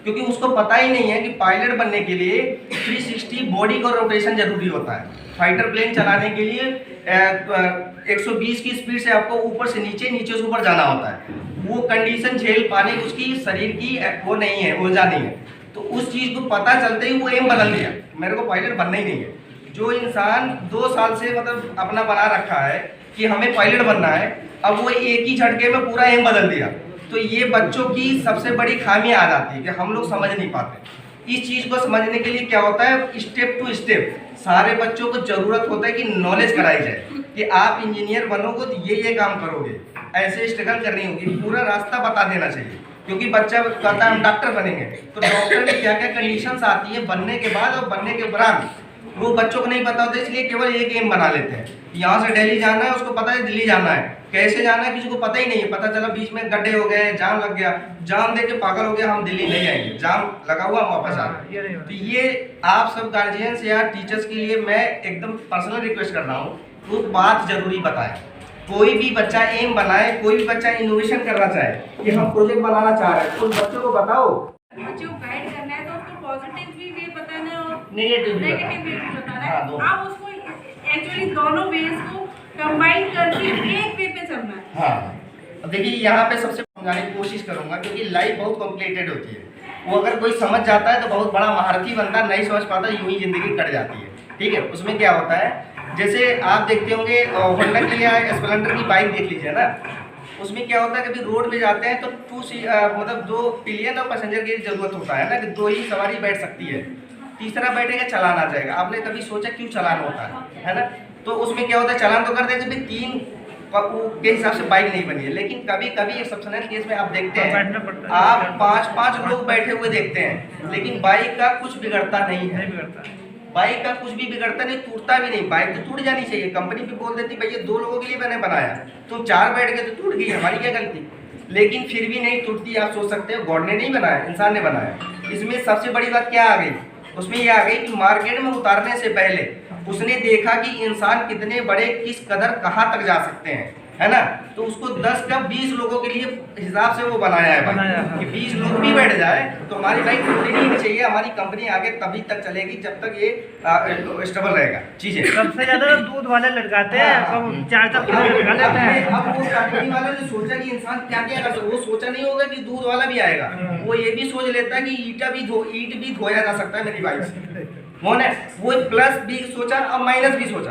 क्योंकि उसको पता ही नहीं है कि पायलट बनने के लिए 360 बॉडी का रोटेशन जरूरी होता है। फाइटर प्लेन चलाने के लिए 120 की स्पीड से आपको ऊपर से नीचे, नीचे से ऊपर जाना होता है। वो कंडीशन झेल पाने की उसकी शरीर की वो नहीं है, ऊर्जा नहीं है। तो उस चीज़ को पता चलते ही वो एम बदल दिया, मेरे को पायलट बनना ही नहीं है। जो इंसान 2 साल से मतलब अपना बना रखा है कि हमें पायलट बनना है, अब वो एक ही झटके में पूरा एम बदल दिया। तो ये बच्चों की सबसे बड़ी खामी आ जाती है कि हम लोग समझ नहीं पाते। इस चीज़ को समझने के लिए क्या होता है, स्टेप टू स्टेप सारे बच्चों को जरूरत होता है कि नॉलेज कराई जाए कि आप इंजीनियर बनोगे तो ये काम करोगे, ऐसे स्ट्रगल करनी होगी, पूरा रास्ता बता देना चाहिए। क्योंकि बच्चा कहता है हम डॉक्टर बनेंगे, तो डॉक्टर में क्या क्या कंडीशंस आती है बनने के बाद और बनने के उपरांत, वो बच्चों को नहीं पता होता, इसलिए केवल एक एम बना लेते हैं। यहाँ से दिल्ली जाना है, उसको पता है दिल्ली जाना है, कैसे जाना है किसी को पता ही नहीं है। पता चला बीच में गड्ढे हो गए, जाम लग गया, जाम देख के पागल हो गया, हम दिल्ली नहीं आएंगे, जाम लगा हुआ हम वापस आ रहे। तो ये आप सब गार्जियंस या टीचर्स के लिए मैं एकदम पर्सनल रिक्वेस्ट कर रहा हूँ, वो बात जरूरी बताएं। कोई भी बच्चा एम बनाए, कोई भी बच्चा इनोवेशन करना चाहे कि हम प्रोजेक्ट बनाना चाह रहे हैं, तो बच्चों को बताओ, बच्चों को गाइड करना है तो उसको पॉजिटिव भी वे बताना है और नेगेटिव भी बताना है। हाँ, आप उसको एक्चुअली दोनों वेज को कंबाइन करके एक वे पे चलना है। हाँ, अब देखिए यहाँ पे सबसे समझाने की कोशिश करूंगा, क्योंकि लाइफ बहुत कॉम्प्लिकेटेड होती है। वो अगर कोई समझ जाता है तो बहुत बड़ा महारथी बनता है, नहीं समझ पाता यूं ही जिंदगी कट जाती है। ठीक है, उसमें क्या होता है, जैसे आप देखते होंगे होंडा की या स्प्लेंडर की बाइक देख लीजिए ना, उसमें क्या होता है, कभी रोड पे जाते हैं तो मतलब 2 पिलियन और पैसेंजर की जरूरत होता है ना, कि 2 ही सवारी बैठ सकती है, तीसरा बैठेगा चलान आ जाएगा। आपने कभी सोचा क्यों चलान होता है ना? तो उसमें क्या होता है, चलान तो करते हैं कभी 3 के हिसाब से बाइक नहीं बनी है, लेकिन कभी कभी एक्सेप्शनल केस में आप देखते हैं आप 5-5 लोग बैठे हुए देखते हैं, लेकिन बाइक का कुछ बिगड़ता नहीं है। बाइक का कुछ भी बिगड़ता नहीं, टूटता भी नहीं। बाइक तो टूट जानी चाहिए, कंपनी भी बोल देती भैया 2 लोगों के लिए मैंने बनाया, तुम 4 बैठ गए तो टूट गई, हमारी क्या गलती। लेकिन फिर भी नहीं टूटती। आप सोच सकते हो गॉड ने नहीं बनाया, इंसान ने बनाया। इसमें सबसे बड़ी बात क्या आ गई, उसमें ये आ गई कि मार्केट में उतारने से पहले उसने देखा कि इंसान कितने बड़े किस कदर कहाँ तक जा सकते हैं, है ना? तो उसको 10 का 20 लोगों के लिए हिसाब से वो बनाया है कि 20 लोग भी बैठ जाए तो हमारी बाइक टूटनी नहीं चाहिए, हमारी कंपनी आगे तभी तक चलेगी जब तक ये स्टेबल रहेगा चीजें। सबसे ज्यादा दूध वाले लटकाते हैं, 4-4 किलो लटका लेते हैं। अब वो कंपनी वाले ने सोचा कि इंसान क्या क्या कर सकता, वो सोचा नहीं होगा कि दूध वाला भी आएगा, वो ये भी सोच लेता है कि ईट भी धोया जा सकता है मेरी बाइक से। वो प्लस भी सोचा और माइनस भी सोचा।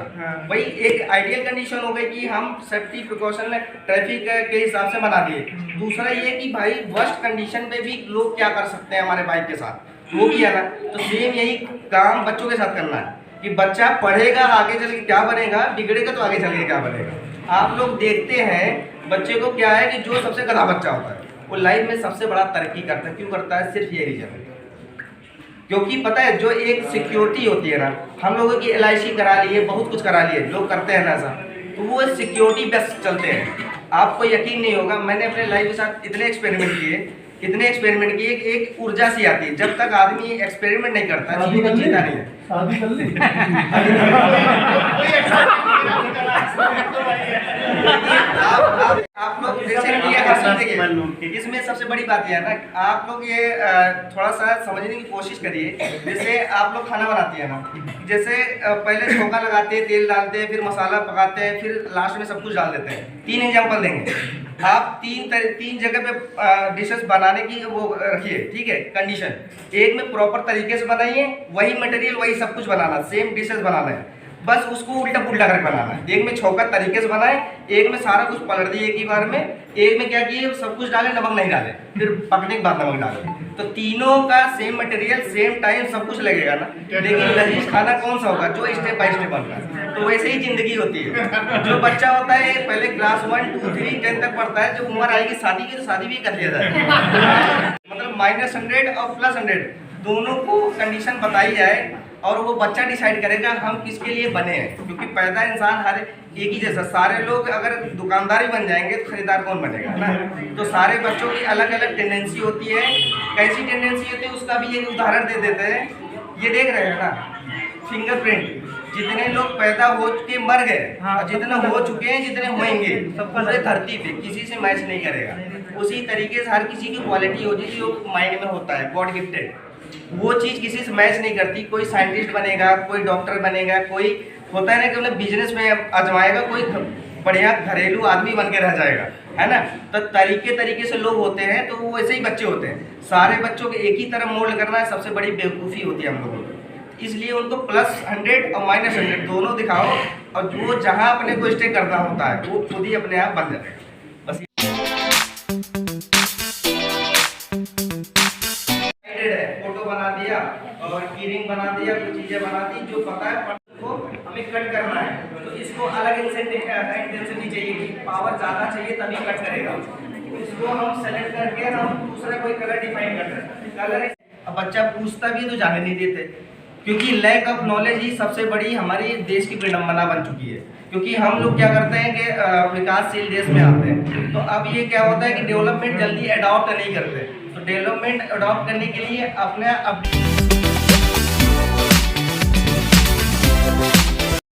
भाई एक आइडियल कंडीशन हो गई कि हम सेफ्टी प्रिकॉशन ट्रैफिक के हिसाब से बना दिए। दूसरा ये कि भाई वर्स्ट कंडीशन पे भी लोग क्या कर सकते हैं हमारे बाइक के साथ, वो किया ना। तो सेम यही काम बच्चों के साथ करना है कि बच्चा पढ़ेगा आगे चल के क्या बनेगा, बिगड़ेगा तो आगे चल के क्या बनेगा। आप लोग देखते हैं बच्चे को क्या है कि जो सबसे गधा बच्चा होता है वो लाइफ में सबसे बड़ा तरक्की करता है। क्यों करता है? सिर्फ ये रीजन है, क्योंकि पता है जो एक सिक्योरिटी होती है ना, हम लोगों की LIC करा लिए, बहुत कुछ करा लिए, लोग करते हैं ना ऐसा, तो वो सिक्योरिटी बेस चलते हैं। आपको यकीन नहीं होगा, मैंने अपने लाइफ के साथ इतने एक्सपेरिमेंट किए, एक ऊर्जा सी आती है। जब तक आदमी एक्सपेरिमेंट नहीं करता चीज में जीता नहीं है। शादी कर ली आप लोग जैसे देखिए, इसमें सबसे बड़ी बात यह है ना, आप लोग ये थोड़ा सा समझने की कोशिश करिए। जैसे आप लोग खाना बनाती है ना, जैसे पहले छौंका लगाते हैं, तेल डालते हैं, फिर मसाला पकाते हैं, फिर लास्ट में सब कुछ डाल देते हैं। 3 एग्जाम्पल देंगे आप, 3 जगह पे डिशेस बनाने की वो रखिए, ठीक है कंडीशन। एक में प्रॉपर तरीके से बनाइए, वही मटेरियल वही सब कुछ बनाना, सेम डिशेस बनाना है, बस उसको उल्टा पुल्टा करके बनाना है। एक में छौका तरीके से बनाए, एक में सारा कुछ पलट दिए एक ही बार में, एक में क्या किए सब कुछ डाले, नमक नहीं डाले, फिर पकने के बाद नमक डाले। तो तीनों का सेम मटेरियल, सेम टाइम, सब कुछ लगेगा ना, लेकिन लजीज खाना कौन सा होगा? जो स्टेप बाय स्टेप बनता है। तो वैसे ही जिंदगी होती है। जो बच्चा होता है पहले क्लास 1, 2, 3, 10 तक पढ़ता है, जब उम्र आएगी शादी की तो शादी भी कर लिया जाए। मतलब -100 और +100 दोनों को कंडीशन बताई जाए और वो बच्चा डिसाइड करेगा हम किसके लिए बने हैं। क्योंकि पैदा इंसान हर एक ही जैसा, सारे लोग अगर दुकानदार ही बन जाएंगे तो खरीदार कौन बनेगा ना। तो सारे बच्चों की अलग अलग टेंडेंसी होती है। कैसी टेंडेंसी होती है उसका भी एक उदाहरण दे देते हैं। ये देख रहे हैं ना, फिंगरप्रिंट, जितने लोग पैदा हो के मर गए हाँ, और जितने हो चुके हैं जितने होंगे सबका पूरे लगता है। धरती पे किसी से मैच नहीं करेगा। उसी तरीके से हर किसी की क्वालिटी होती है जो माइंड में होता है, गॉड गिफ्टेड, वो चीज़ किसी से मैच नहीं करती। कोई साइंटिस्ट बनेगा, कोई डॉक्टर बनेगा, कोई होता है ना कि मतलब बिजनेस में आजमाएगा, कोई बढ़िया घरेलू आदमी बन के रह जाएगा, है ना। तो तरीके से लोग होते हैं, तो वो वैसे ही बच्चे होते हैं। सारे बच्चों को एक ही तरह मोल्ड करना है सबसे बड़ी बेवकूफ़ी होती है हम लोगों को। इसलिए उनको +100 और -100 दोनों दिखाओ, और जो जहाँ अपने को स्टे करना होता है वो खुद ही अपने आप बन जाएगा। बस फोटो बना दिया और कीरिंग बना दिया, कुछ चीज़ें बना दी, जो पता है को हमें कट करना है, तो इसको अलग इंटेंसिटी चाहिए कि पावर ज़्यादा चाहिए तभी कट करेगा। इसको हम सेलेक्ट करके हम दूसरा कोई कलर डिफाइन करते हैं। कलर अब बच्चा पूछता भी है तो जाने नहीं देते, क्योंकि लैक ऑफ नॉलेज ही सबसे बड़ी हमारी देश की विडम्बना बन चुकी है। क्योंकि हम लोग क्या करते हैं कि विकासशील देश में आते हैं, तो अब ये क्या होता है कि डेवलपमेंट जल्दी अडॉप्ट नहीं करते। तो डेवलपमेंट अडॉप्ट करने के लिए अपने